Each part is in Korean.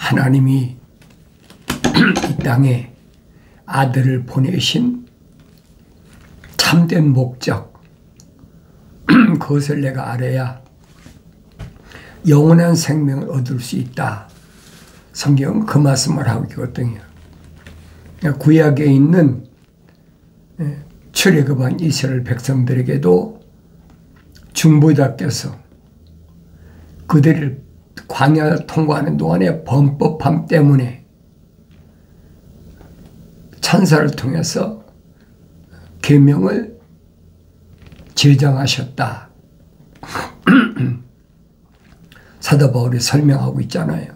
하나님이 이 땅에 아들을 보내신 참된 목적, 그것을 내가 알아야 영원한 생명을 얻을 수 있다. 성경은 그 말씀을 하고 있거든요. 구약에 있는 출애굽한 이스라엘 백성들에게도 중보자께서 그들을 광야를 통과하는 동안에 범법함 때문에 천사를 통해서 계명을 제정하셨다. 사도 바울이 설명하고 있잖아요.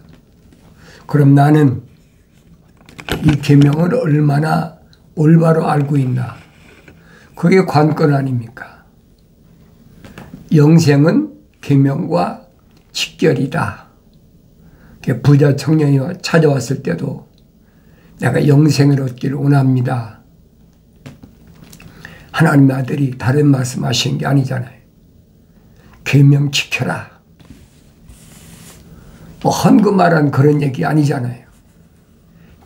그럼 나는 이 계명을 얼마나 올바로 알고 있나? 그게 관건 아닙니까? 영생은 계명과 직결이다. 부자 청년이 찾아왔을 때도 내가 영생을 얻기를 원합니다. 하나님의 아들이 다른 말씀하신 게 아니잖아요. 계명 지켜라. 뭐 헌금하라는 그런 얘기 아니잖아요.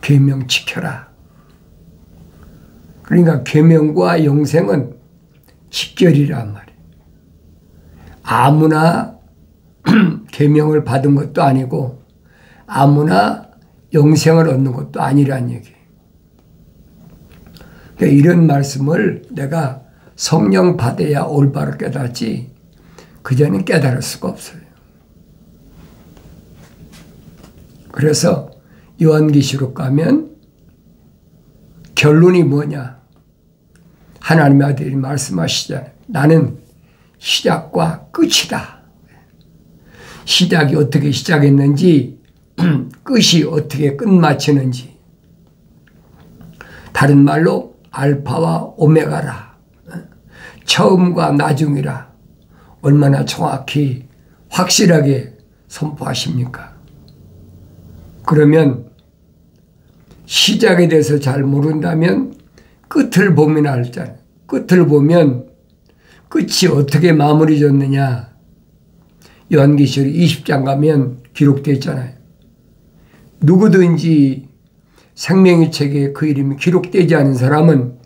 계명 지켜라. 그러니까 계명과 영생은 직결이란 말이에요. 아무나 계명을 받은 것도 아니고 아무나 영생을 얻는 것도 아니란 얘기예요. 그러니까 이런 말씀을 내가 성령 받아야 올바로 깨닫지 그전엔 깨달을 수가 없어요. 그래서 요한계시록 가면 결론이 뭐냐? 하나님의 아들이 말씀하시잖아요. 나는 시작과 끝이다. 시작이 어떻게 시작했는지 끝이 어떻게 끝마치는지, 다른 말로 알파와 오메가라, 처음과 나중이라 얼마나 정확히 확실하게 선포하십니까? 그러면 시작에 대해서 잘 모른다면 끝을 보면 알잖아요. 끝을 보면 끝이 어떻게 마무리졌느냐. 요한계시록 20장 가면 기록되어 있잖아요. 누구든지 생명의 책에 그 이름이 기록되지 않은 사람은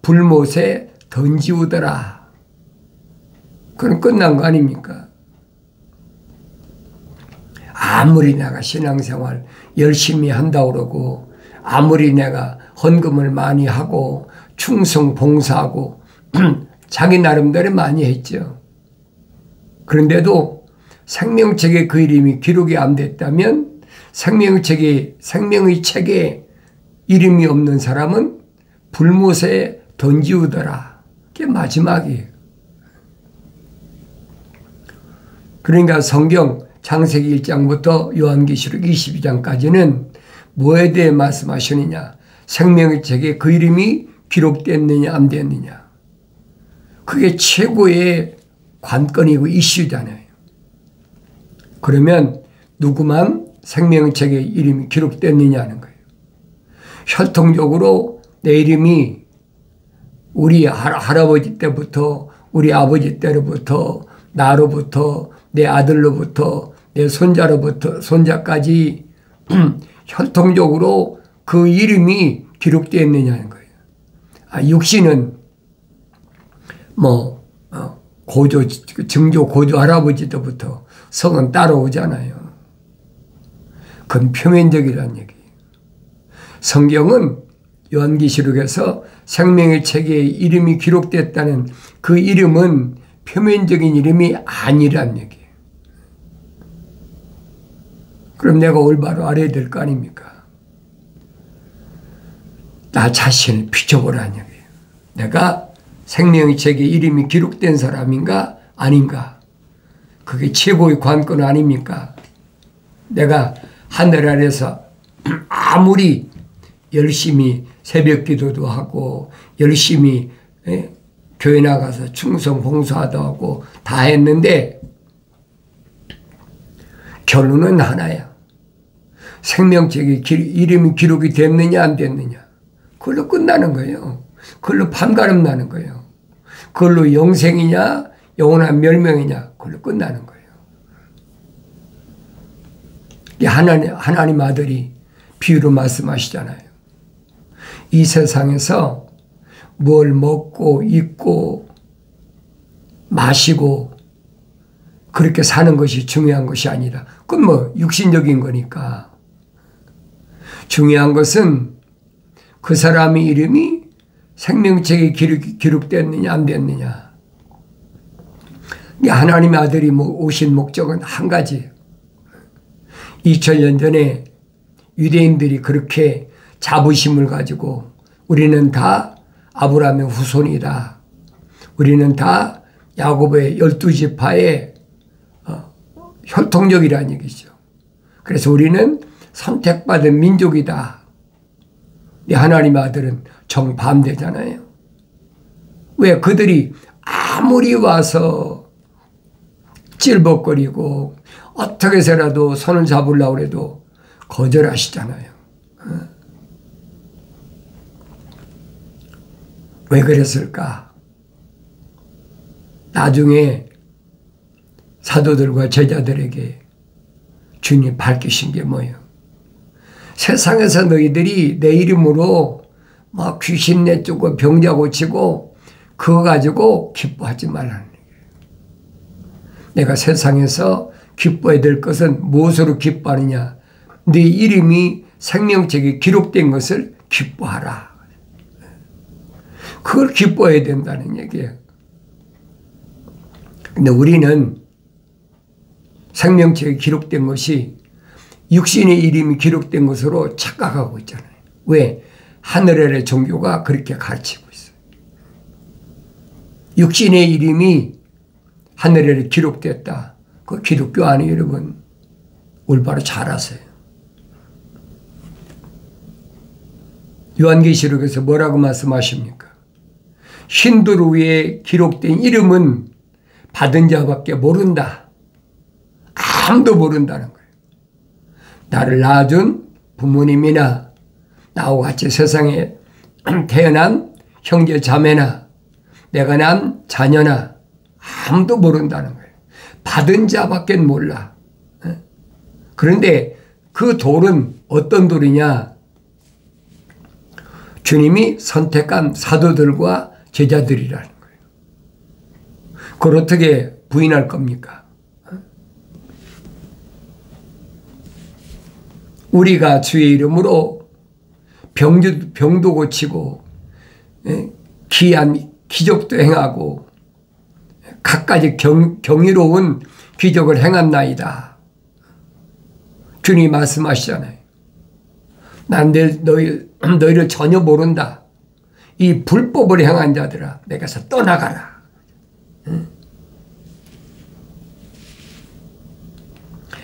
불못에 던지우더라. 그건 끝난 거 아닙니까? 아무리 내가 신앙생활 열심히 한다고 그러고 아무리 내가 헌금을 많이 하고 충성 봉사하고 자기 나름대로 많이 했죠. 그런데도 생명책에 그 이름이 기록이 안 됐다면 생명의 책에 이름이 없는 사람은 불못에 던지우더라. 그게 마지막이에요. 그러니까 성경 창세기 1장부터 요한계시록 22장까지는 뭐에 대해 말씀하시느냐? 생명의 책에 그 이름이 기록됐느냐 안 됐느냐. 그게 최고의 관건이고 이슈잖아요. 그러면 누구만 생명의 책에 이름이 기록됐느냐는 거예요. 혈통적으로 내 이름이 우리 할아버지 때부터 우리 아버지 때로부터 나로부터 내 아들로부터 내 손자로부터 손자까지 혈통적으로 그 이름이 기록되어 있느냐는 거예요. 육신은 증조 고조 할아버지 때부터 성은 따라오잖아요. 그건 표면적이라는 얘기예요. 성경은 요한계시록에서 생명의 책에 이름이 기록됐다는 그 이름은 표면적인 이름이 아니란 얘기예요. 그럼 내가 올바로 알아야 될 거 아닙니까? 나 자신을 비춰보라는 얘기예요. 내가 생명의 책에 이름이 기록된 사람인가 아닌가? 그게 최고의 관건 아닙니까? 내가 하늘 아래서 아무리 열심히 새벽 기도도 하고 열심히 교회 나가서 충성 봉사도 하고 다 했는데 결론은 하나야. 생명책에 이름이 기록이 됐느냐 안 됐느냐. 그걸로 끝나는 거예요. 그걸로 판가름 나는 거예요. 그걸로 영생이냐 영원한 멸명이냐 그걸로 끝나는 거예요. 하나님 아들이 비유로 말씀하시잖아요. 이 세상에서 뭘 먹고 입고 마시고 그렇게 사는 것이 중요한 것이 아니라, 그건 뭐 육신적인 거니까. 중요한 것은 그 사람의 이름이 생명책에 기록됐느냐 안 됐느냐. 하나님의 아들이 오신 목적은 한 가지예요. 2000년 전에 유대인들이 그렇게 자부심을 가지고 우리는 다 아브라함의 후손이다. 우리는 다 야곱의 12지파의 혈통적이라는 얘기죠. 그래서 우리는 선택받은 민족이다. 하나님의 아들은 정반대잖아요. 왜? 그들이 아무리 와서 찔벅거리고 어떻게 해서라도 손을 잡으려고 해도 거절하시잖아요. 왜 그랬을까? 나중에 사도들과 제자들에게 주님이 밝히신 게 뭐예요? 세상에서 너희들이 내 이름으로 막 귀신 내쫓고 병자 고치고 그거 가지고 기뻐하지 말라는 얘기예요. 내가 세상에서 기뻐해야 될 것은 무엇으로 기뻐하느냐? 네 이름이 생명책에 기록된 것을 기뻐하라. 그걸 기뻐해야 된다는 얘기예요. 근데 우리는 생명책에 기록된 것이 육신의 이름이 기록된 것으로 착각하고 있잖아요. 왜? 하늘 아래 종교가 그렇게 가르치고 있어요. 육신의 이름이 하늘 아래 기록됐다. 그 기독교 안에 여러분 올바로 잘 아세요. 요한계시록에서 뭐라고 말씀하십니까? 흰돌 위에 기록된 이름은 받은 자밖에 모른다. 아무도 모른다는 거예요. 나를 낳아준 부모님이나 나와 같이 세상에 태어난 형제 자매나 내가 난 자녀나 아무도 모른다는 거예요. 받은 자밖에 몰라. 그런데 그 돌은 어떤 돌이냐? 주님이 선택한 사도들과 제자들이라는 거예요. 그걸 어떻게 부인할 겁니까? 우리가 주의 이름으로 병도 고치고 기이한 기적도 행하고 갖가지 경이로운 기적을 행한나이다. 주님이 말씀하시잖아요. 난 너희를 전혀 모른다. 이 불법을 행한 자들아 내게서 떠나가라.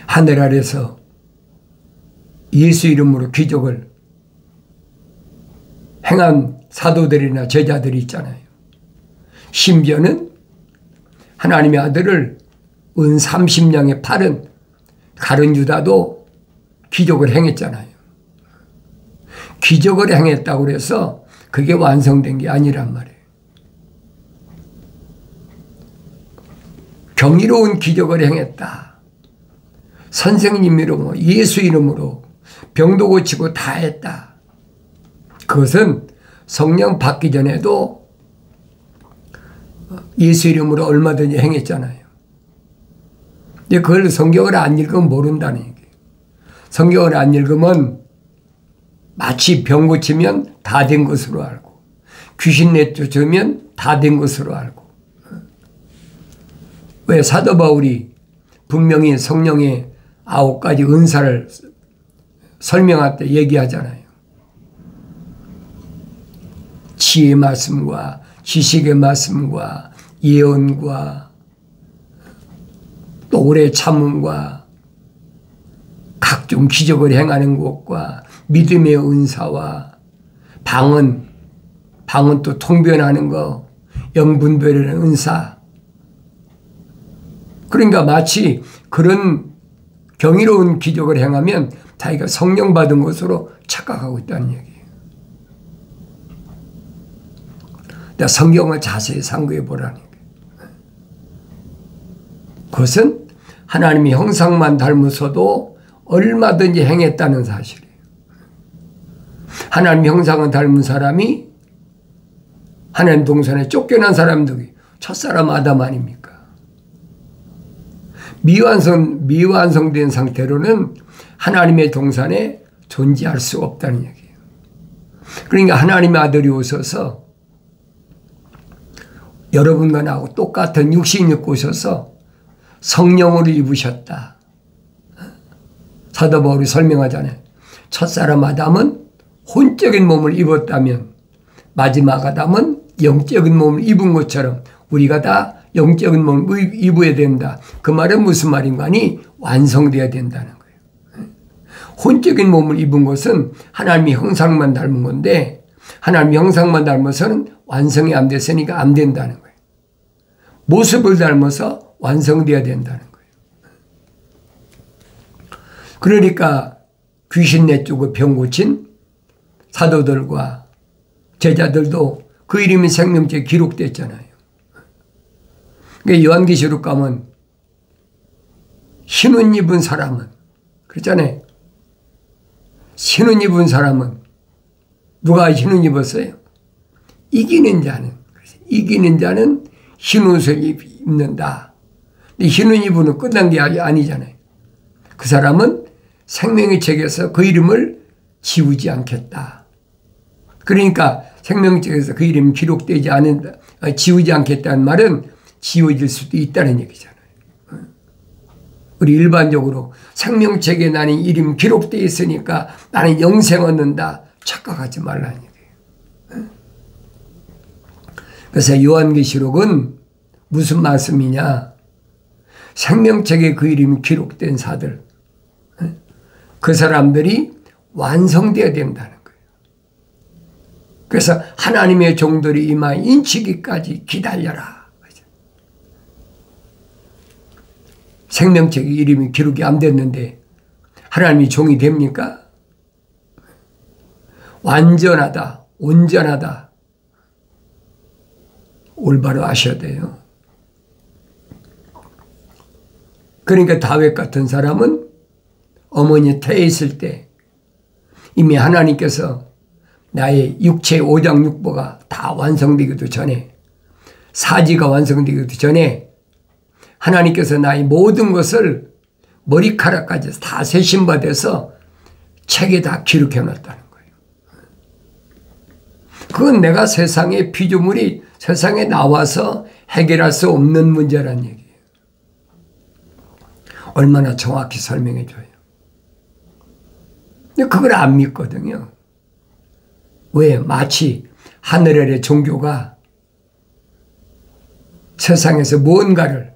하늘 아래서 예수 이름으로 기적을 행한 사도들이나 제자들이 있잖아요. 심지어는 하나님의 아들을 은 30냥에 팔은 가룟 유다도 기적을 행했잖아요. 기적을 행했다고 해서 그게 완성된 게 아니란 말이에요. 경이로운 기적을 행했다. 선생님 이름으로 예수 이름으로 병도 고치고 다 했다. 그것은 성령 받기 전에도 예수 이름으로 얼마든지 행했잖아요. 근데 그걸 성경을 안 읽으면 모른다는 얘기예요. 성경을 안 읽으면 마치 병 고치면 다 된 것으로 알고 귀신 내쫓으면 다 된 것으로 알고. 왜 사도 바울이 분명히 성령의 9가지 은사를 설명할 때 얘기하잖아요. 지혜의 말씀과 지식의 말씀과 예언과 또 오래 참음과 각종 기적을 행하는 것과 믿음의 은사와 방언 또 통변하는 거, 영분별하는 은사. 그러니까 마치 그런 경이로운 기적을 행하면 자기가 성령 받은 것으로 착각하고 있다는 얘기예요. 내가 성경을 자세히 상고해 보라는 얘기예요. 그것은 하나님의 형상만 닮으서도 얼마든지 행했다는 사실이에요. 하나님 형상을 닮은 사람이 하나님 동산에 쫓겨난 사람들이 첫사람 아담 아닙니까? 미완성된 상태로는 하나님의 동산에 존재할 수 없다는 얘기예요. 그러니까 하나님의 아들이 오셔서 여러분과 나하고 똑같은 육신을 입고 오셔서 성령으로 입으셨다. 사도 바울이 설명하잖아요. 첫사람 아담은 혼적인 몸을 입었다면 마지막 아담은 영적인 몸을 입은 것처럼 우리가 다 영적인 몸을 입어야 된다. 그 말은 무슨 말인가 하니 완성되어야 된다는 거예요. 혼적인 몸을 입은 것은 하나님의 형상만 닮은 건데 하나님의 형상만 닮아서는 완성이 안 됐으니까 안 된다는 거예요. 모습을 닮아서 완성되어야 된다는 거예요. 그러니까 귀신 내쫓고 병 고친 사도들과 제자들도 그 이름이 생명책에 기록됐잖아요. 그러니까 요한계시록 가면 흰옷 입은 사람은 그렇잖아요. 흰옷 입은 사람은 누가 흰옷 입었어요? 이기는 자는 흰옷을 입는다. 근데 흰옷 입으면 끝난 게 아니잖아요. 그 사람은 생명의 책에서 그 이름을 지우지 않겠다. 그러니까 생명책에서 그 이름이 기록되지 않는다. 지우지 않겠다는 말은 지워질 수도 있다는 얘기잖아요. 우리 일반적으로 생명책에 나는 이름 기록되어 있으니까 나는 영생 얻는다. 착각하지 말라는 얘기예요. 그래서 요한계시록은 무슨 말씀이냐. 생명책에 그 이름이 기록된 사들, 그 사람들이 완성되어야 된다는 거예요. 그래서 하나님의 종들이 이마 인치기까지 기다려라. 생명책에 이름이 기록이 안 됐는데 하나님이 종이 됩니까? 완전하다, 온전하다. 올바로 아셔야 돼요. 그러니까 다윗 같은 사람은 어머니 태에 있을 때 이미 하나님께서 나의 육체 5장 6보가 다 완성되기도 전에, 사지가 완성되기도 전에 하나님께서 나의 모든 것을 머리카락까지 다 세심받아서 책에 다 기록해 놨다는 거예요. 그건 내가 세상의 피조물이 세상에 나와서 해결할 수 없는 문제란 얘기예요. 얼마나 정확히 설명해 줘요. 근데 그걸 안 믿거든요. 왜? 마치 하늘 아래 종교가 세상에서 뭔가를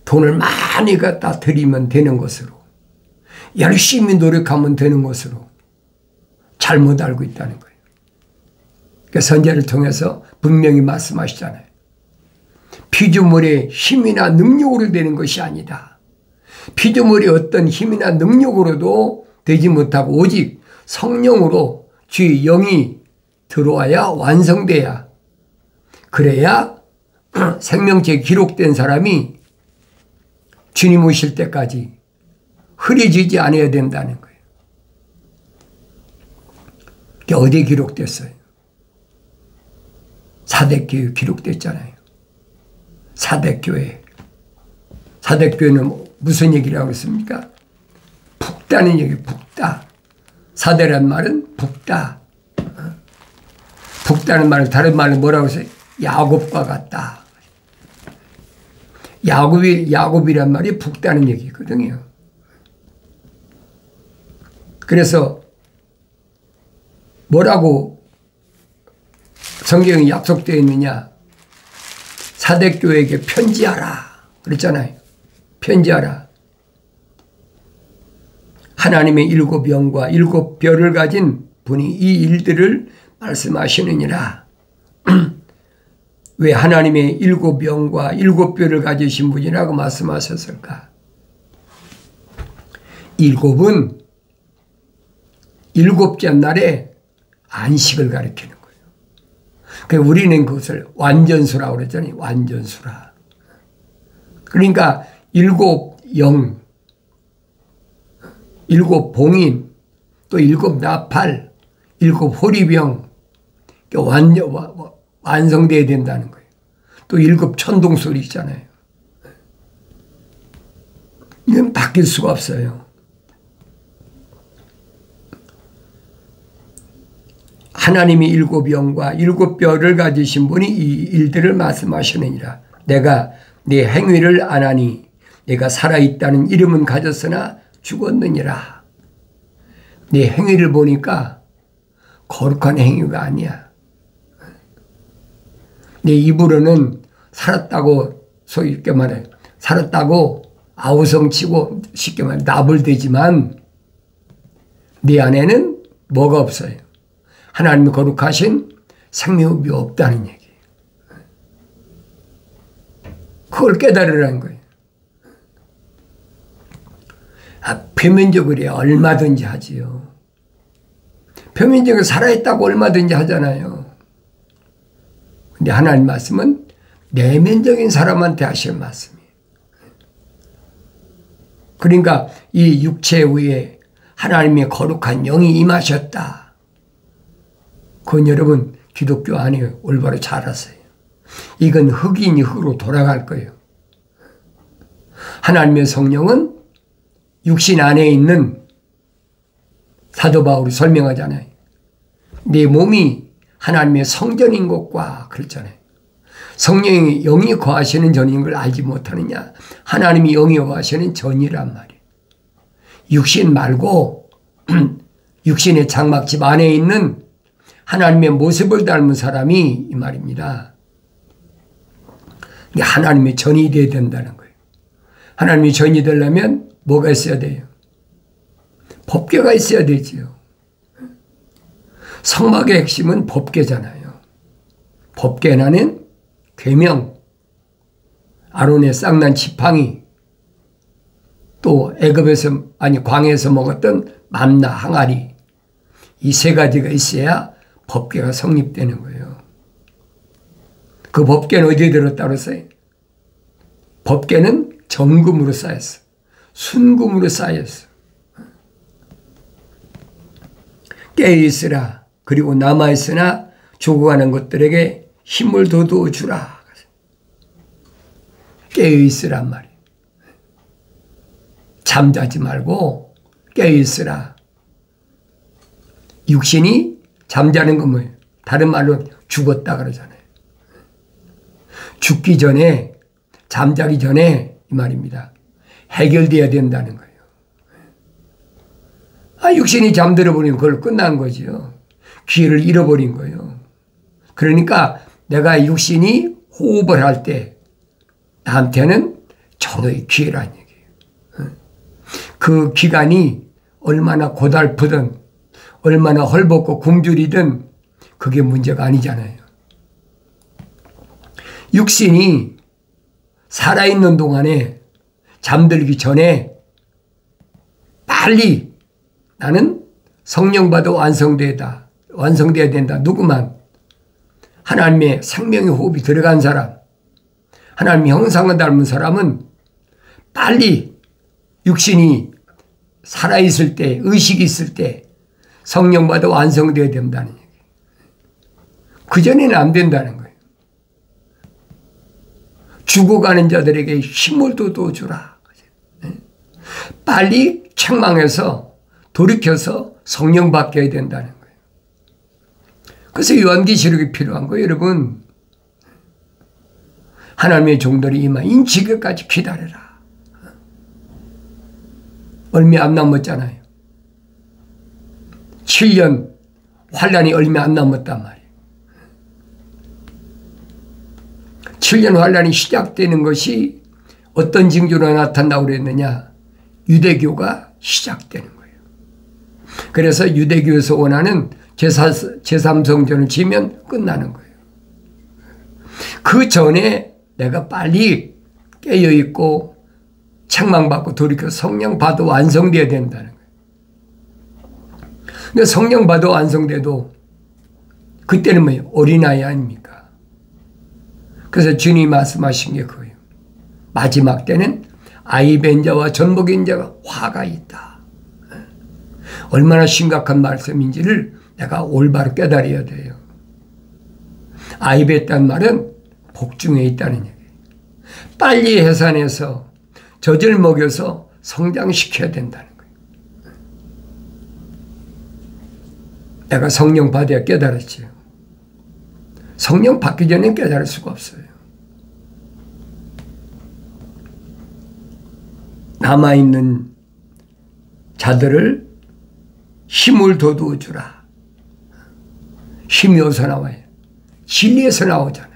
돈을 많이 갖다 들이면 되는 것으로, 열심히 노력하면 되는 것으로 잘못 알고 있다는 거예요. 그러니까 선제를 통해서 분명히 말씀하시잖아요. 피조물의 힘이나 능력으로 되는 것이 아니다. 피조물이 어떤 힘이나 능력으로도 되지 못하고 오직 성령으로 주의 영이 들어와야 완성돼야, 그래야 생명체에 기록된 사람이 주님 오실 때까지 흐려지지 않아야 된다는 거예요. 그게 어디에 기록됐어요? 사대교회 기록됐잖아요. 사대교회. 사대교회는 무슨 얘기를 하고 있습니까? 붓다는 얘기, 붓다. 사대란 말은 붓다. 붓다는 말은 다른 말은 뭐라고 했어요? 야곱과 같다. 야곱이란 말이 붓다는 얘기거든요. 그래서 뭐라고 성경에 약속되어 있느냐? 사대교회에게 편지하라. 그랬잖아요. 편지하라. 하나님의 7영과 7별을 가진 분이 이 일들을 말씀하시느니라. 왜 하나님의 7영과 7별을 가지신 분이라고 말씀하셨을까? 7은 7째 날에 안식을 가리키는 거예요. 그러니까 우리는 그것을 완전수라고 그랬잖아요. 완전수라. 그러니까 7영, 7 봉인, 또 7 나팔, 7 호리병 완성돼야 된다는 거예요. 또 7 천둥소리 있잖아요. 이건 바뀔 수가 없어요. 하나님이 7 영과 7 뼈를 가지신 분이 이 일들을 말씀하시느니라. 내가 네 행위를 안하니 내가 살아있다는 이름은 가졌으나 죽었느니라. 네 행위를 보니까 거룩한 행위가 아니야. 내 입으로는 살았다고 소위 이렇게 말해 살았다고 아우성치고 쉽게 말해 나불대지만 네 안에는 뭐가 없어요. 하나님이 거룩하신 생명이 없다는 얘기예요. 그걸 깨달으라는 거예요. 표면적으로 얼마든지 하지요. 표면적으로 살아있다고 얼마든지 하잖아요. 근데 하나님 말씀은 내면적인 사람한테 하실 말씀이에요. 그러니까 이 육체 위에 하나님의 거룩한 영이 임하셨다. 그건 여러분 기독교 안에 올바로 잘 아세요. 이건 흑인이 흑으로 돌아갈 거예요. 하나님의 성령은 육신 안에 있는 사도 바울이 설명하잖아요. 내 몸이 하나님의 성전인 것과 그랬잖아요. 성령이 영이 거하시는 전인 걸 알지 못하느냐. 하나님이 영이 거하시는 전이란 말이에요. 육신 말고 육신의 장막집 안에 있는 하나님의 모습을 닮은 사람이 이 말입니다. 하나님의 전이 되어야 된다는 거예요. 하나님의 전이 되려면 뭐가 있어야 돼요? 법궤가 있어야 되지요. 성막의 핵심은 법궤잖아요. 법궤는 계명, 아론의 쌍난 지팡이, 또 애굽에서 광야에서 먹었던 만나 항아리, 이 3가지가 있어야 법궤가 성립되는 거예요. 그 법궤는 어디에 들었다고 그랬어요? 법궤는 정금으로 쌓였어. 순금으로 쌓였어. 깨어있으라. 그리고 남아있으나 죽어가는 것들에게 힘을 돋워 주라. 깨어있으란 말이에요. 잠자지 말고 깨어있으라. 육신이 잠자는 건 뭐예요? 다른 말로 죽었다 그러잖아요. 죽기 전에, 잠자기 전에 이 말입니다. 해결돼야 된다는 거예요. 육신이 잠들어 버리면 그걸 끝난 거죠. 기회를 잃어버린 거예요. 그러니까 내가 육신이 호흡을 할 때 나한테는 저도의 기회란 얘기예요. 그 기간이 얼마나 고달프든 얼마나 헐벗고 굶주리든 그게 문제가 아니잖아요. 육신이 살아있는 동안에 잠들기 전에 빨리 나는 성령 받아 완성돼야 된다. 누구만? 하나님의 생명의 호흡이 들어간 사람, 하나님의 형상을 닮은 사람은 빨리 육신이 살아있을 때, 의식이 있을 때 성령 받아 완성돼야 된다는 얘기예요. 그전에는 안 된다는 거예요. 죽어가는 자들에게 힘을 돋워주라. 빨리 책망해서 돌이켜서 성령 받게 된다는 거예요. 그래서 요한계시록이 필요한 거예요, 여러분. 하나님의 종들이 임하 인치기까지 기다려라. 얼마 안 남았잖아요. 7년 환란이 얼마 안 남았단 말이에요. 7년 환란이 시작되는 것이 어떤 징조로 나타난다고 그랬느냐? 유대교가 시작되는 거예요. 그래서 유대교에서 원하는 제3성전을 지면 끝나는 거예요. 그 전에 내가 빨리 깨어있고 책망받고 돌이켜 성령 받아 완성돼야 된다는 거예요. 근데 성령 받아 완성돼도 그때는 뭐예요? 어린아이 아닙니까? 그래서 주님이 말씀하신 게 그거예요. 마지막 때는 아이 뵌 자와 전복인 자가 화가 있다. 얼마나 심각한 말씀인지를 내가 올바로 깨달아야 돼요. 아이베다는 말은 복중에 있다는 얘기예요. 빨리 해산해서 젖을 먹여서 성장시켜야 된다는 거예요. 내가 성령 받아야 깨달았지요. 성령 받기 전에 깨달을 수가 없어요. 남아있는 자들을 힘을 돋워 주라. 힘이 어디서 나와요? 진리에서 나오잖아요.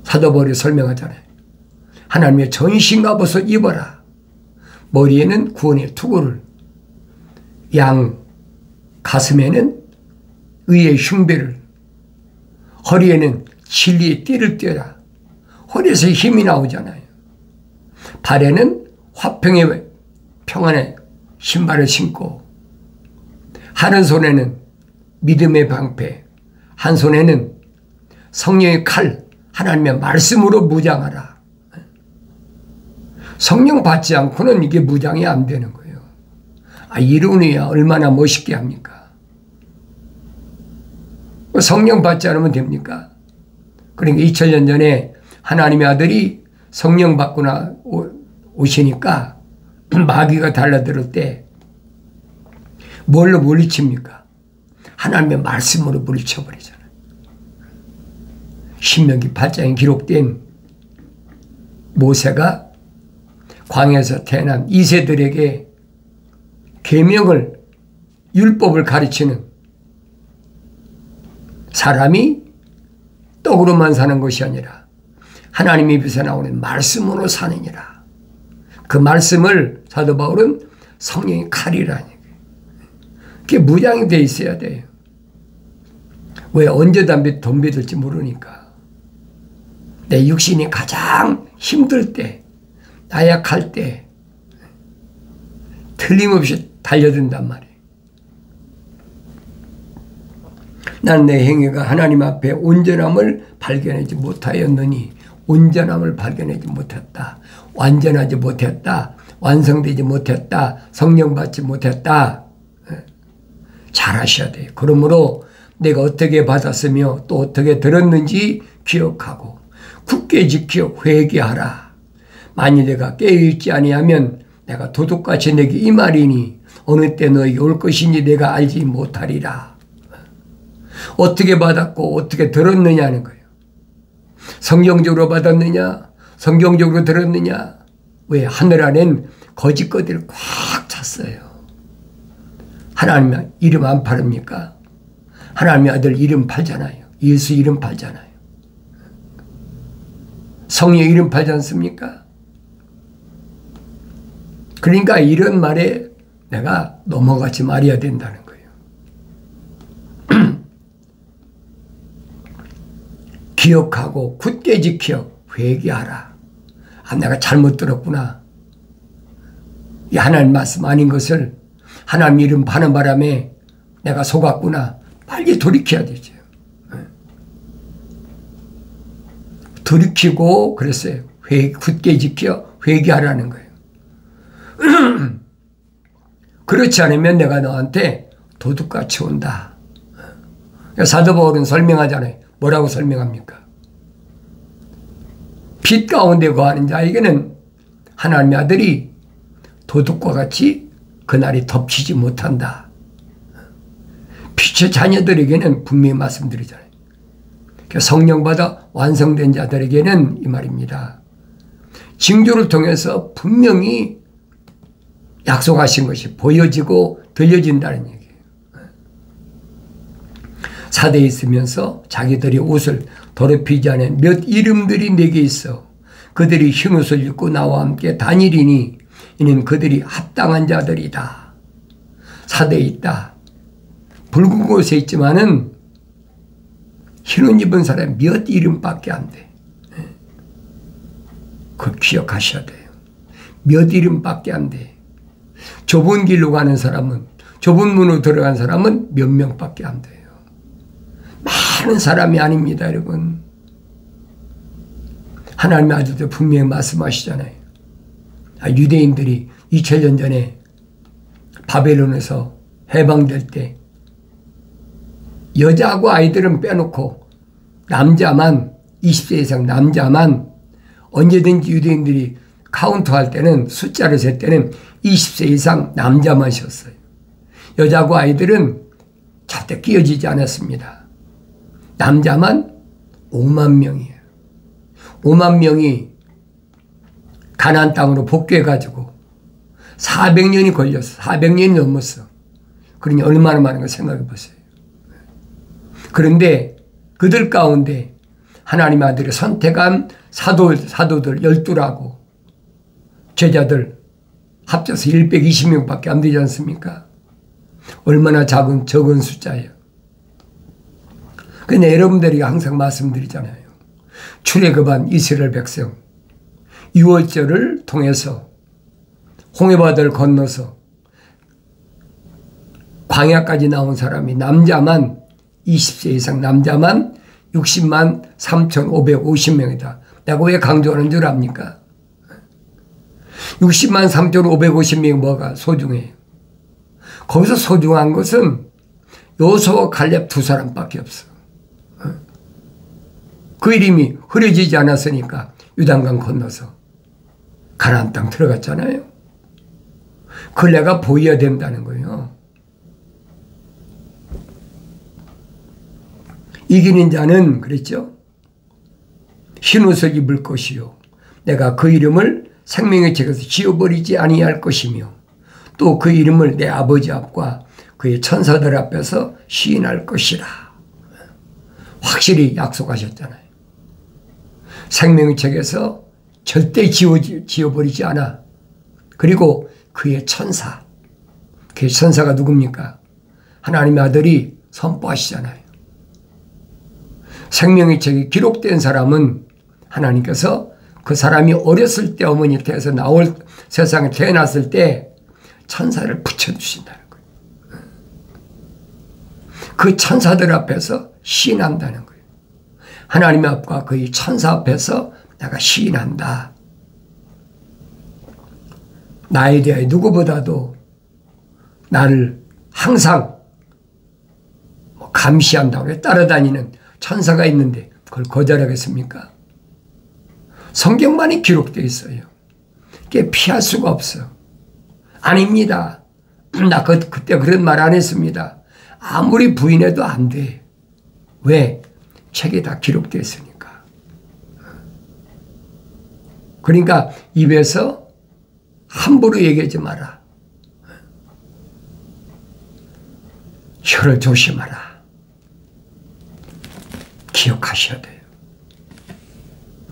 사도 바울이 설명하잖아요. 하나님의 전신갑옷을 입어라. 머리에는 구원의 투구를, 양 가슴에는 의의 흉배를, 허리에는 진리의 띠를 떼라. 허리에서 힘이 나오잖아요. 발에는 화평의 평안의 신발을 신고, 한 손에는 믿음의 방패, 한 손에는 성령의 칼, 하나님의 말씀으로 무장하라. 성령 받지 않고는 이게 무장이 안 되는 거예요. 이론이야 얼마나 멋있게 합니까? 성령 받지 않으면 됩니까? 그러니까 2000년 전에 하나님의 아들이 성령 받고 오시니까 마귀가 달라들을 때 뭘로 물리칩니까? 하나님의 말씀으로 물리쳐버리잖아요. 신명기 8장에 기록된 모세가 광야에서 태어난 2세들에게 계명을, 율법을 가르치는 사람이 떡으로만 사는 것이 아니라 하나님의 입에서 나오는 말씀으로 사느니라. 그 말씀을 사도 바울은 성령의 칼이라는 얘기예요. 그게 무장이 돼 있어야 돼요. 왜 언제 덤벼들지 모르니까. 내 육신이 가장 힘들 때, 나약할 때 틀림없이 달려든단 말이에요. 난 내 행위가 하나님 앞에 온전함을 발견하지 못하였느니, 온전함을 발견하지 못했다, 완전하지 못했다, 완성되지 못했다, 성령 받지 못했다. 잘 하셔야 돼요. 그러므로 내가 어떻게 받았으며 또 어떻게 들었는지 기억하고 굳게 지켜 회개하라. 만일 내가 깨어있지 아니하면 내가 도둑같이 내게 이 말이니 어느 때 너에게 올 것인지 내가 알지 못하리라. 어떻게 받았고 어떻게 들었느냐는 거예요. 성경적으로 받았느냐, 성경적으로 들었느냐. 왜? 하늘 안엔 거짓 것들이 꽉 찼어요. 하나님 이름 안 팔습니까? 하나님의 아들 이름 팔잖아요. 예수 이름 팔잖아요. 성령 이름 팔지 않습니까? 그러니까 이런 말에 내가 넘어가지 말아야 된다는 거예요. 기억하고 굳게 지켜 회개하라. 내가 잘못 들었구나. 이 하나님 말씀 아닌 것을 하나님 이름 파는 바람에 내가 속았구나. 빨리 돌이켜야 되죠. 돌이키고 그랬어요. 굳게 지켜 회개하라는 거예요. 그렇지 않으면 내가 너한테 도둑같이 온다. 사도 바울은 설명하잖아요. 뭐라고 설명합니까? 빛 가운데 거하는 자에게는 하나님의 아들이 도둑과 같이 그날이 덮치지 못한다. 빛의 자녀들에게는 분명히 말씀드리잖아요. 성령 받아 완성된 자들에게는 이 말입니다. 징조를 통해서 분명히 약속하신 것이 보여지고 들려진다는 얘기예요. 사대에 있으면서 자기들이 옷을 더럽히지 않은 몇 이름들이 내게 있어. 그들이 흰 옷을 입고 나와 함께 다니리니 이는 그들이 합당한 자들이다. 사대에 있다. 붉은 곳에 있지만은 흰 옷 입은 사람 몇 이름밖에 안 돼. 그걸 기억하셔야 돼요. 몇 이름밖에 안 돼. 좁은 길로 가는 사람은, 좁은 문으로 들어간 사람은 몇 명밖에 안 돼요. 많은 사람이 아닙니다, 여러분. 하나님의 아들도 분명히 말씀하시잖아요. 유대인들이 2000년 전에 바벨론에서 해방될 때 여자하고 아이들은 빼놓고 남자만 20세 이상 남자만 언제든지 유대인들이 카운트할 때는 숫자를 셀 때는 20세 이상 남자만 셨어요. 여자하고 아이들은 절대 끼어지지 않았습니다. 남자만 5만 명이에요. 5만 명이 가나안 땅으로 복귀해가지고 400년이 걸렸어. 400년이 넘었어. 그러니 얼마나 많은 걸 생각해 보세요. 그런데 그들 가운데 하나님 아들이 선택한 사도들 12라고 제자들 합쳐서 120명밖에 안 되지 않습니까? 얼마나 적은 숫자예요. 근데 여러분들이 항상 말씀드리잖아요. 출애굽한 이스라엘 백성 6월절을 통해서 홍해바다를 건너서 광야까지 나온 사람이 남자만 20세 이상 남자만 60만 3,550명이다. 내가 왜 강조하는 줄 압니까? 60만 3,550명이 뭐가 소중해요? 거기서 소중한 것은 요수와 갈렙 두 사람밖에 없어. 그 이름이 흐려지지 않았으니까 요단강 건너서 가나안 땅 들어갔잖아요. 그걸 내가 보여야 된다는 거예요. 이기는 자는 그랬죠. 흰 옷을 입을 것이요 내가 그 이름을 생명의 책에서 지워버리지 아니할 것이며 또 그 이름을 내 아버지 앞과 그의 천사들 앞에서 시인할 것이라. 확실히 약속하셨잖아요. 생명의 책에서 절대 지워버리지 않아. 그리고 그의 천사. 그의 천사가 누굽니까? 하나님의 아들이 선포하시잖아요. 생명의 책이 기록된 사람은 하나님께서 그 사람이 어렸을 때 어머니 태에서 세상에 태어났을 때 천사를 붙여주신다는 거예요. 그 천사들 앞에서 시인한다는 거예요. 하나님의 앞과 그의 천사 앞에서 내가 시인한다. 나에 대하여 누구보다도 나를 항상 감시한다고 따라다니는 천사가 있는데 그걸 거절하겠습니까? 성경만이 기록되어 있어요. 그게 피할 수가 없어. 아닙니다. 나 그때 그런 말 안 했습니다. 아무리 부인해도 안 돼. 왜? 책에 다 기록되어 있으니까. 그러니까 입에서 함부로 얘기하지 마라. 혀를 조심하라. 기억하셔야 돼요.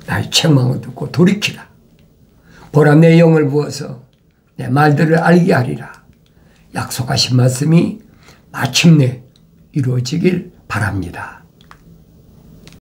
나의 책망을 듣고 돌이키라. 보라 내 영을 부어서 내 말들을 알게 하리라. 약속하신 말씀이 마침내 이루어지길 바랍니다.